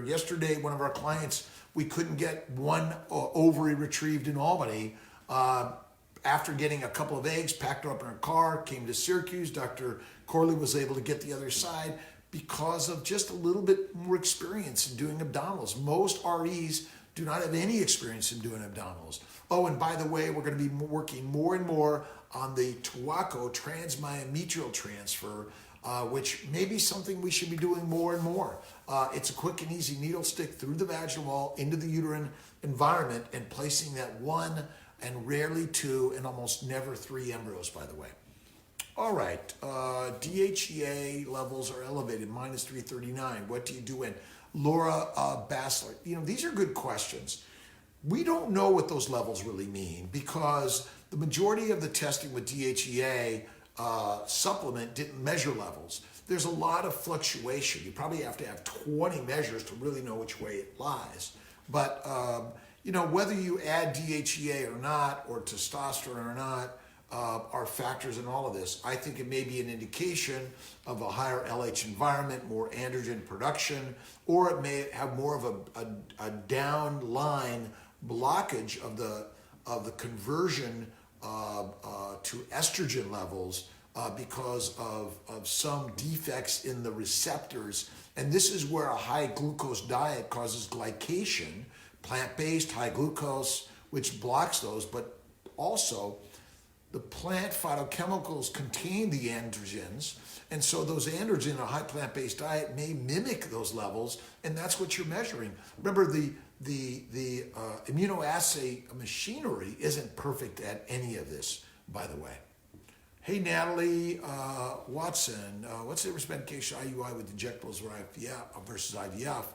Yesterday, one of our clients, we couldn't get one ovary retrieved in Albany. After getting a couple of eggs, packed her up in her car, came to Syracuse. Dr. Corley was able to get the other side because of just a little bit more experience in doing abdominals. Most REs do not have any experience in doing abdominals. Oh, and by the way, we're going to be working more and more on the Tuaco transmyometrial transfer, which may be something we should be doing more and more. It's a quick and easy needle stick through the vaginal wall into the uterine environment and placing that 1 and rarely 2 and almost never 3 embryos, by the way. All right, DHEA levels are elevated, minus 339. What do you do in? Laura Bassler. These are good questions. We don't know what those levels really mean because the majority of the testing with DHEA supplement didn't measure levels. There's a lot of fluctuation. You probably have to have 20 measures to really know which way it lies. But, whether you add DHEA or not, or testosterone or not, are factors in all of this. I think it may be an indication of a higher LH environment, more androgen production, or it may have more of a downline blockage of the conversion to estrogen levels because of some defects in the receptors. And this is where a high glucose diet causes glycation, plant-based high glucose, which blocks those, but also the plant phytochemicals contain the androgens, and so those androgens in a high plant-based diet may mimic those levels, and that's what you're measuring. Remember, the immunoassay machinery isn't perfect at any of this, by the way. Hey, Natalie Watson, what's the difference medication IUI with injectables versus IVF?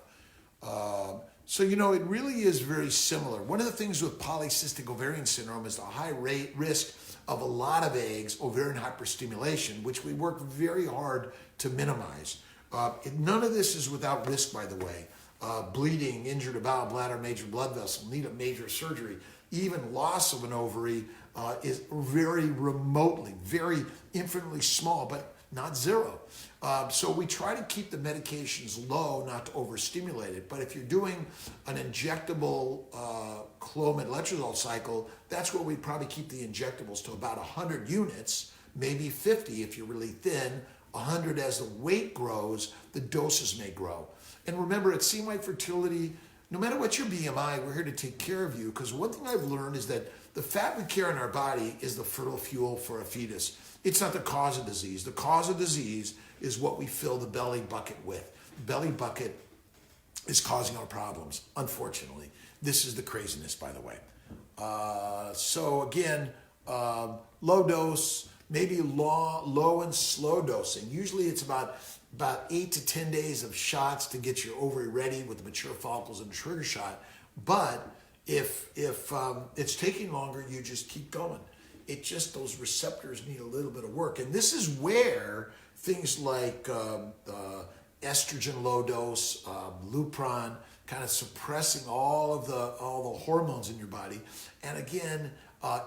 So, it really is very similar. One of the things with polycystic ovarian syndrome is the high risk of a lot of eggs, ovarian hyperstimulation, which we work very hard to minimize. None of this is without risk, by the way. Bleeding, injured bowel, bladder, major blood vessel, need a major surgery. Even loss of an ovary is very remotely, very infinitely small, but not zero. So we try to keep the medications low, not to overstimulate it. But if you're doing an injectable Clomid letrozole cycle, that's where we probably keep the injectables to about 100 units, maybe 50 if you're really thin. 100 as the weight grows, the doses may grow. And remember, at Seam White Fertility, no matter what your BMI, we're here to take care of you, because one thing I've learned is that the fat we carry in our body is the fertile fuel for a fetus. It's not the cause of disease. The cause of disease is what we fill the belly bucket with. Belly bucket is causing our problems, unfortunately. This is the craziness, by the way. So again, low dose, maybe low and slow dosing. Usually it's about 8 to 10 days of shots to get your ovary ready with the mature follicles and trigger shot. But if it's taking longer, you just keep going. It just, those receptors need a little bit of work. And this is where things like estrogen low dose, Lupron, kind of suppressing all the hormones in your body. And again,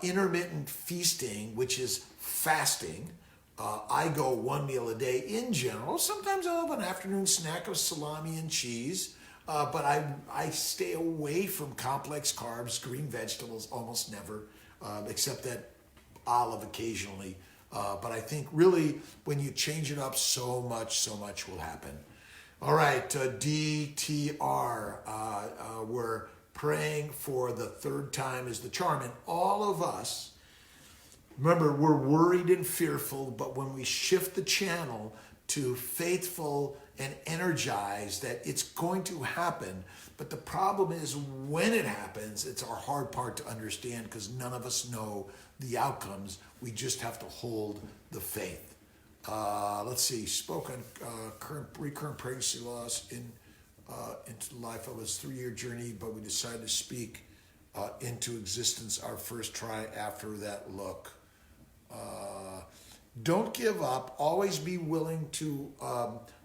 intermittent feasting, which is fasting. I go one meal a day in general. Sometimes I'll have an afternoon snack of salami and cheese, but I stay away from complex carbs, green vegetables almost never, except that olive occasionally. But I think really when you change it up, so much will happen. All right, DTR, we're praying for the third time is the charm. And all of us, remember, we're worried and fearful, but when we shift the channel to faithful and energized, that it's going to happen. But the problem is when it happens, it's our hard part to understand because none of us know the outcomes. We just have to hold the faith. Let's see, spoke on recurrent pregnancy loss into life. It was a 3-year journey, but we decided to speak into existence our first try after that look. Don't give up. Always be willing to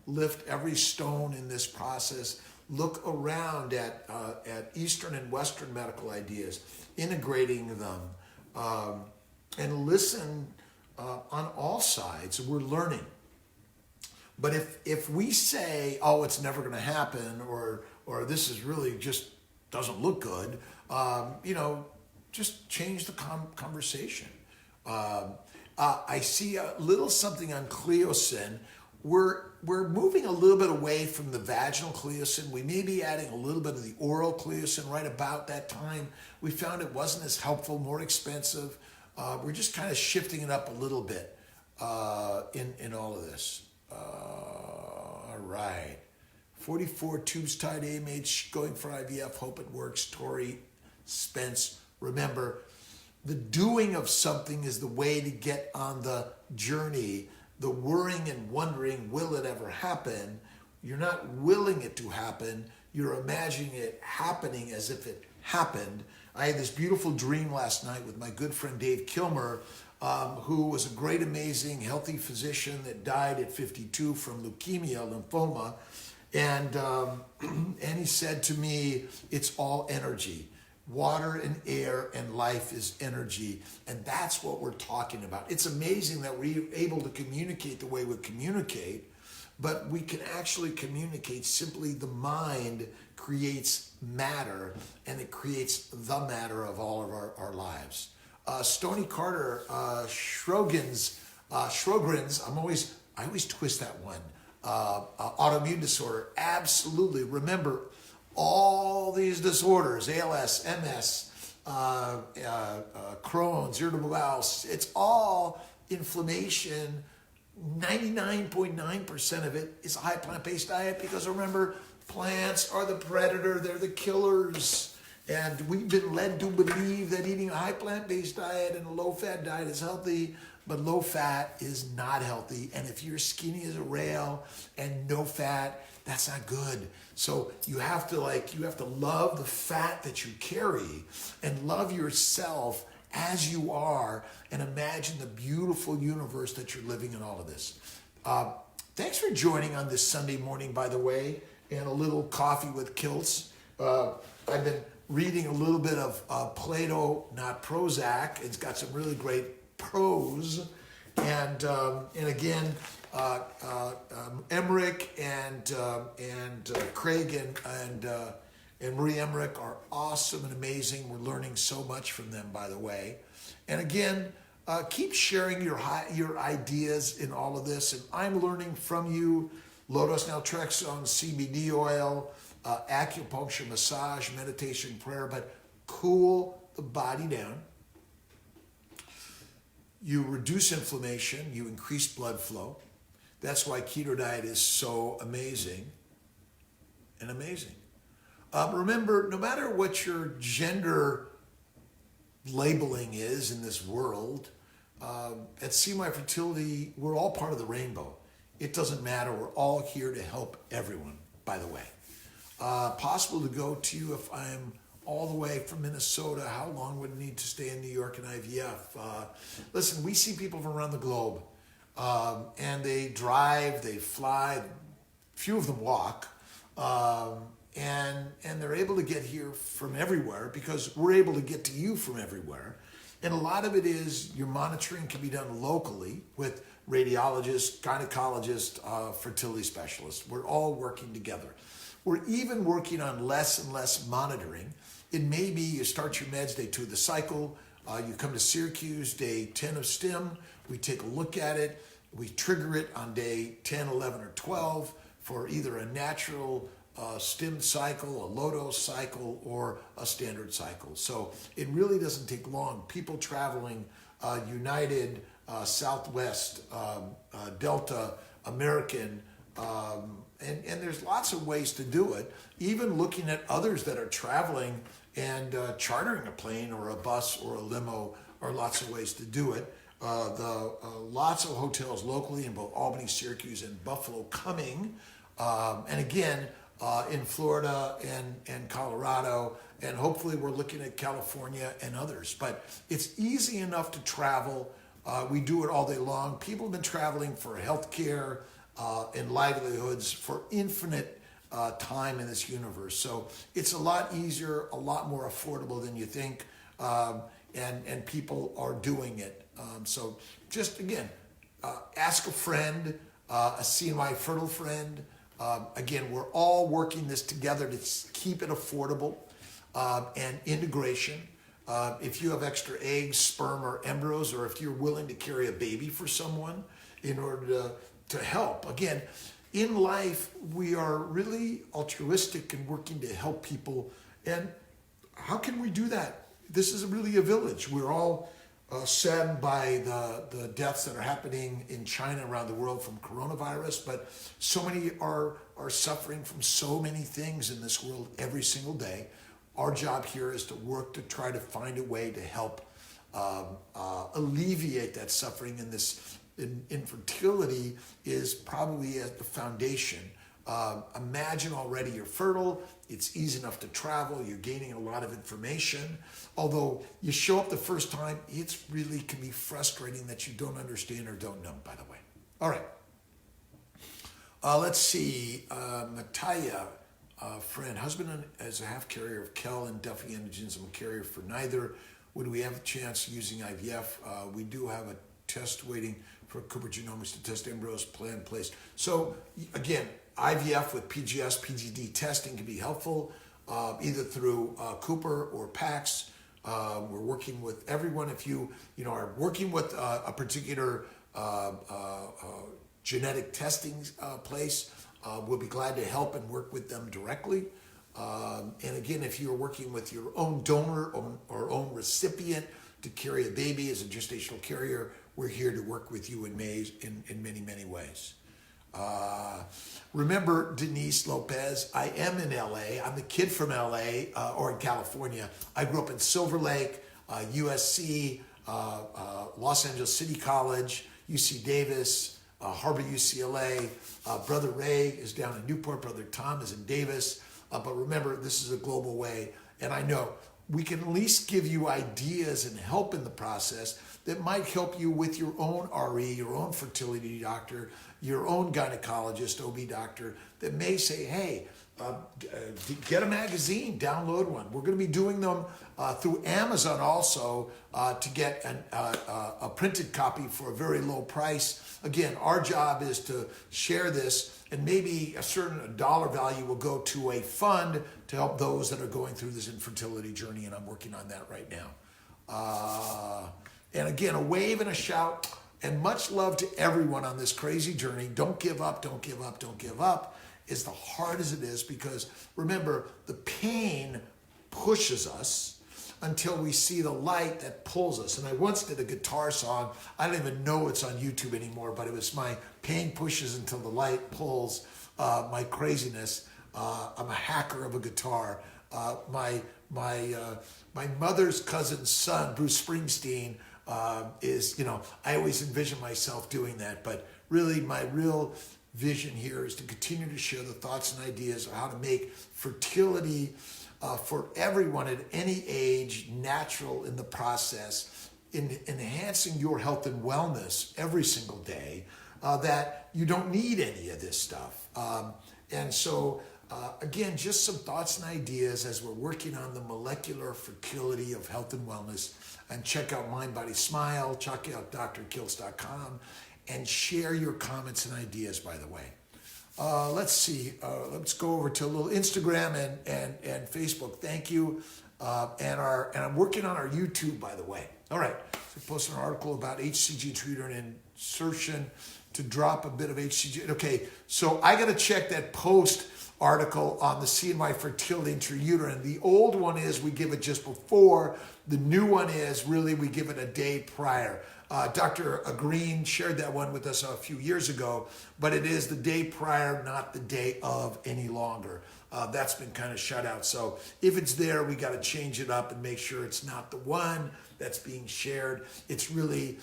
lift every stone in this process. Look around at Eastern and Western medical ideas, integrating them, and listen on all sides. We're learning. But if we say, oh, it's never going to happen, or this is really just doesn't look good, just change the conversation. I see a little something on Cleocin. We're moving a little bit away from the vaginal Cleocin. We may be adding a little bit of the oral Cleocin right about that time. We found it wasn't as helpful, more expensive. We're just kind of shifting it up a little bit in all of this. All right. 44 tubes tied AMH going for IVF. Hope it works. Tori Spence. Remember, the doing of something is the way to get on the journey. The worrying and wondering, will it ever happen? You're not willing it to happen. You're imagining it happening as if it happened. I had this beautiful dream last night with my good friend Dave Kilmer, who was a great, amazing, healthy physician that died at 52 from leukemia, lymphoma. And he said to me, it's all energy. Water and air and life is energy. And that's what we're talking about. It's amazing that we're able to communicate the way we communicate, but we can actually communicate simply. The mind creates matter, and it creates the matter of all of our lives. Stony Carter, Sjogren's, I always twist that one. Autoimmune disorder, absolutely. Remember, all these disorders, ALS, MS, Crohn's, irritable bowel, it's all inflammation. 99.9% of it is a high plant-based diet because remember, plants are the predator, they're the killers. And we've been led to believe that eating a high plant-based diet and a low-fat diet is healthy, but low fat is not healthy. And if you're skinny as a rail and no fat, that's not good. So you have to love the fat that you carry and love yourself as you are and imagine the beautiful universe that you're living in all of this. Thanks for joining on this Sunday morning, by the way, and a little coffee with Kiltz. I've been reading a little bit of Plato, not Prozac. It's got some really great prose. And again, Emmerich and Craig and Marie Emmerich are awesome and amazing. We're learning so much from them, by the way. And again, keep sharing your ideas in all of this. And I'm learning from you. Low-dose naltrexone, CBD oil, acupuncture, massage, meditation, prayer, but cool the body down. You reduce inflammation, you increase blood flow. That's why keto diet is so amazing and amazing. Remember, no matter what your gender labeling is in this world. At See My Fertility, we're all part of the rainbow. It doesn't matter. We're all here to help everyone, by the way. Possible to go to you if I'm all the way from Minnesota. How long would it need to stay in New York and IVF? Listen, we see people from around the globe, and they drive, they fly, few of them walk, and they're able to get here from everywhere because we're able to get to you from everywhere. And a lot of it is your monitoring can be done locally with radiologists, gynecologists, fertility specialists. We're all working together. We're even working on less and less monitoring. It may be you start your meds day 2 of the cycle, you come to Syracuse day 10 of stim, we take a look at it, we trigger it on day 10, 11, or 12 for either a natural stim cycle, a low-dose cycle, or a standard cycle. So it really doesn't take long. People traveling United, Southwest, Delta, American, and there's lots of ways to do it. Even looking at others that are traveling and chartering a plane or a bus or a limo are lots of ways to do it. Lots of hotels locally in both Albany, Syracuse, and Buffalo coming. And again, in Florida and Colorado, and hopefully we're looking at California and others. But it's easy enough to travel. We do it all day long. People have been traveling for healthcare and livelihoods for infinite time in this universe. So it's a lot easier, a lot more affordable than you think, and people are doing it. So just again, ask a friend, a CNY fertile friend. Again, we're all working this together to keep it affordable and integration. If you have extra eggs, sperm, or embryos, or if you're willing to carry a baby for someone in order to help. Again, in life, we are really altruistic and working to help people. And how can we do that? This is really a village. We're all saddened by the deaths that are happening in China, around the world from coronavirus, but so many are suffering from so many things in this world every single day. Our job here is to work to try to find a way to help alleviate that suffering. In this infertility is probably at the foundation. Imagine already you're fertile, it's easy enough to travel, you're gaining a lot of information. Although you show up the first time, it's really can be frustrating that you don't understand or don't know, by the way. All right. Let's see. Mataya, friend, husband is a half carrier of Kel and Duffy antigens. I'm a carrier for neither. Would we have a chance using IVF? We do have a test waiting for Cooper Genomics to test embryos, plan placed. So again, IVF with Pgs testing can be helpful, either through Cooper or Pgs. We're working with everyone. If you are working with a particular genetic testing place, we'll be glad to help and work with them directly. And again, if you're working with your own donor or own recipient to carry a baby as a gestational carrier, we're here to work with you in many, many ways. Remember Denise Lopez, I am in LA. I'm the kid from LA or in California. I grew up in Silver Lake, USC, Los Angeles City College, UC Davis, Harvard UCLA. Brother Ray is down in Newport. Brother Tom is in Davis. But remember, this is a global way. And I know we can at least give you ideas and help in the process that might help you with your own RE, your own fertility doctor, your own gynecologist, OB doctor, that may say, hey, get a magazine, download one. We're going to be doing them through Amazon also to get a printed copy for a very low price. Again, our job is to share this, and maybe a certain dollar value will go to a fund to help those that are going through this infertility journey, and I'm working on that right now. And again, a wave and a shout, and much love to everyone on this crazy journey. Don't give up, don't give up, don't give up. As the hard as it is, because remember, the pain pushes us until we see the light that pulls us. And I once did a guitar song. I don't even know it's on YouTube anymore, but it was my pain pushes until the light pulls my craziness. I'm a hacker of a guitar. My my mother's cousin's son, Bruce Springsteen, is, I always envision myself doing that. But really, my real vision here is to continue to share the thoughts and ideas of how to make fertility for everyone at any age natural in the process, in enhancing your health and wellness every single day, that you don't need any of this stuff. And so, again, just some thoughts and ideas as we're working on the molecular fertility of health and wellness. And check out Mind, Body, Smile, check out drkiltz.com, and share your comments and ideas, by the way. Let's see. Let's go over to a little Instagram and Facebook. Thank you. And I'm working on our YouTube, by the way. All right. So I posted an article about HCG intrauterine insertion to drop a bit of HCG. Okay. So I got to check that post article on the CNY fertility intrauterine. The old one is we give it just before. The new one is really we give it a day prior. Dr. Green shared that one with us a few years ago, but it is the day prior, not the day of any longer. That's been kind of shut out. So if it's there, we got to change it up and make sure it's not the one that's being shared. It's really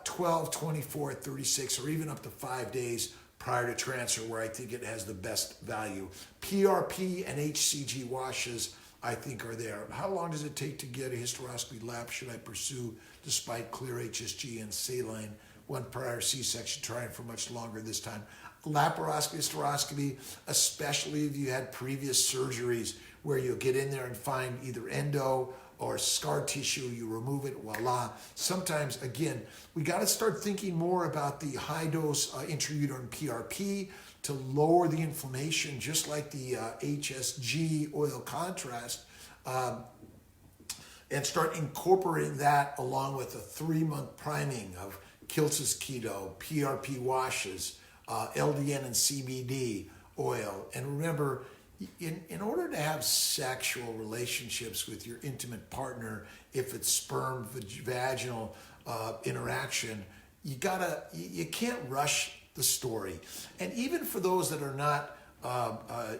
12, 24, 36, or even up to 5 days prior to transfer, where I think it has the best value. PRP and HCG washes, I think, are there. How long does it take to get a hysteroscopy lab should I pursue despite clear HSG and saline? One prior C-section, trying for much longer this time. Laparoscopy, hysteroscopy, especially if you had previous surgeries where you'll get in there and find either endo or scar tissue, you remove it, voila. Sometimes, again, we got to start thinking more about the high-dose intrauterine PRP to lower the inflammation, just like the HSG oil contrast, and start incorporating that along with a 3-month priming of Kiltz's Keto, PRP washes, LDN and CBD oil. And remember, in order to have sexual relationships with your intimate partner, if it's sperm vaginal interaction, you can't rush the story. And even for those that are not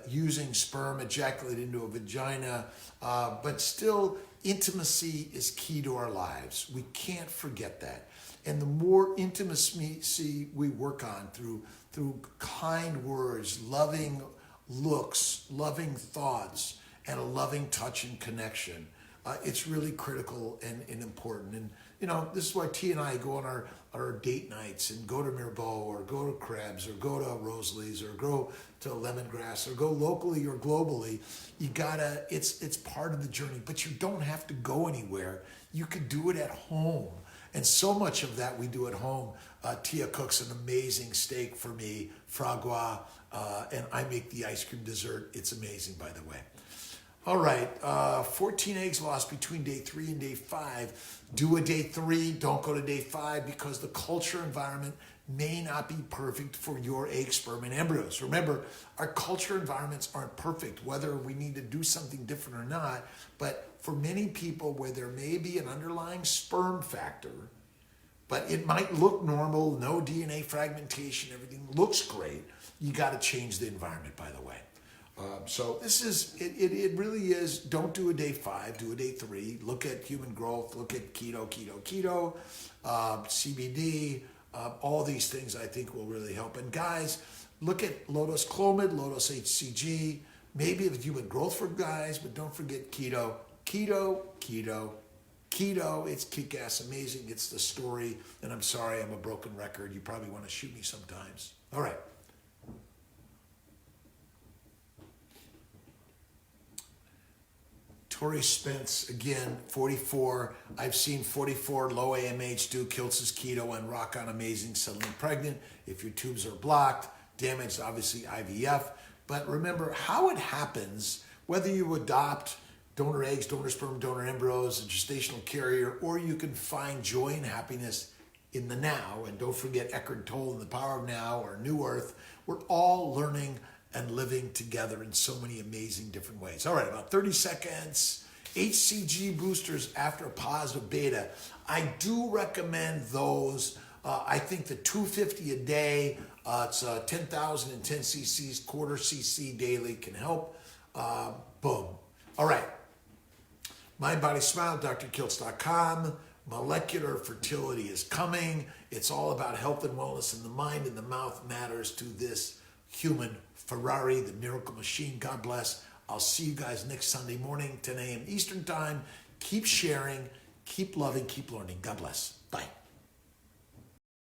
using sperm ejaculated into a vagina, but still intimacy is key to our lives. We can't forget that. And the more intimacy we work on through kind words, loving looks, loving thoughts, and a loving touch and connection, it's really critical and important. And this is why T and I go on our date nights and go to Mirbeau or go to Krebs or go to Rosalie's or go to Lemongrass or go locally or globally. It's part of the journey, but you don't have to go anywhere. You could do it at home. And so much of that we do at home. Tia cooks an amazing steak for me, foie gras, and I make the ice cream dessert. It's amazing, by the way. All right, 14 eggs lost between day 3 and day 5. Do a day 3, don't go to day 5, because the culture environment may not be perfect for your egg, sperm, and embryos. Remember, our culture environments aren't perfect, whether we need to do something different or not. But for many people where there may be an underlying sperm factor, but it might look normal, no DNA fragmentation, everything looks great, you got to change the environment, by the way. So this is, it really is, don't do a day 5, do a day 3. Look at human growth, look at keto, CBD, all these things I think will really help. And guys, look at low-dose Clomid, low-dose HCG, maybe the human growth for guys, but don't forget keto. Keto, it's kick-ass amazing. It's the story, and I'm sorry I'm a broken record. You probably want to shoot me sometimes. All right. Tori Spence, again, 44. I've seen 44 low AMH do Kiltz's Keto and rock on amazing, suddenly pregnant. If your tubes are blocked, damaged, obviously IVF. But remember how it happens, whether you adopt donor eggs, donor sperm, donor embryos, a gestational carrier, or you can find joy and happiness in the now. And don't forget Eckhart Tolle and the Power of Now, or New Earth. We're all learning and living together in so many amazing different ways. All right, about 30 seconds. HCG boosters after a positive beta. I do recommend those. I think the 250 a day, it's 10,000 and 10 cc's, quarter cc daily can help. Boom. All right. Mind, Body, Smile, drkiltz.com. Molecular fertility is coming. It's all about health and wellness, and the mind and the mouth matters to this human Ferrari, the miracle machine. God bless. I'll see you guys next Sunday morning, 10 a.m. Eastern Time. Keep sharing, keep loving, keep learning. God bless. Bye.